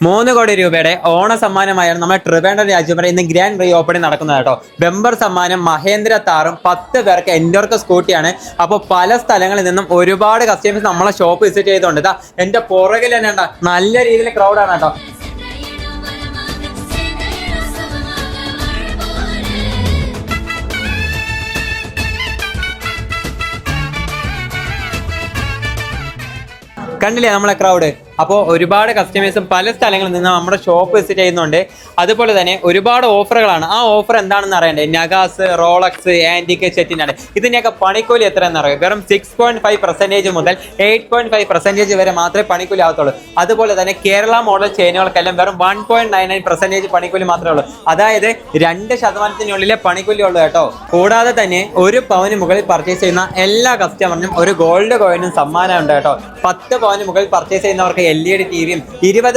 3 കോടി രൂപയുടെ ഓണ സമ്മാനമായാണ് നമ്മുടെ ട്രിവാൻഡ്രം രാജ്യം ഇന്ന് ഗ്രാൻഡ് റീ ഓപ്പണിംഗ് നടക്കുന്നത് കേട്ടോ. ബെമ്പർ സമ്മാനം മഹേന്ദ്ര താറും 10 പേർക്ക് എൻഡോർക്ക് സ്കൂട്ടിയാണ്. അപ്പോൾ പല സ്ഥലങ്ങളിൽ നിന്നും ഒരുപാട് കസ്റ്റമേഴ്സ് നമ്മളെ ഷോപ്പ് വിസിറ്റ് ചെയ്തുകൊണ്ട് ഇതാ എന്റെ പുറകിൽ തന്നെ ഉണ്ടാ നല്ല രീതിയിൽ ക്രൗഡാണ് കേട്ടോ. കണ്ടില്ലേ നമ്മളെ ക്രൗഡ്. അപ്പോൾ ഒരുപാട് കസ്റ്റമേഴ്സും പല സ്ഥലങ്ങളിൽ നിന്ന് നമ്മുടെ ഷോപ്പ് വിസിറ്റ് ചെയ്യുന്നുണ്ട്. അതുപോലെ തന്നെ ഒരുപാട് ഓഫറുകളാണ്. ആ ഓഫർ എന്താണെന്ന് അറിയണ്ടേ? നഗാസ്, റോളക്സ്, ആന്റിക്ക്, ചെറ്റിനാട് ഇതിൻ്റെയൊക്കെ പണിക്കൂലി എത്രയെന്ന് അറിയാം. വെറും 6.5% മുതൽ 8.5% വരെ മാത്രമേ പണിക്കൂലി ആകത്തുള്ളൂ. അതുപോലെ തന്നെ കേരള മോഡൽ ചെയിനുകൾക്കെല്ലാം വെറും 1.99% പണിക്കൂലി മാത്രമേ ഉള്ളൂ. അതായത് 2% പണിക്കൂലി ഉള്ളൂ കേട്ടോ. കൂടാതെ തന്നെ 1 പവന് മുകളിൽ പർച്ചേസ് ചെയ്യുന്ന എല്ലാ കസ്റ്റമറിനും ഒരു ഗോൾഡ് കോയിനും സമ്മാനം ഉണ്ട് കേട്ടോ. 10 പവന് മുകളിൽ പർച്ചേസ് ചെയ്യുന്നവർക്ക് LED ടിവിയും 20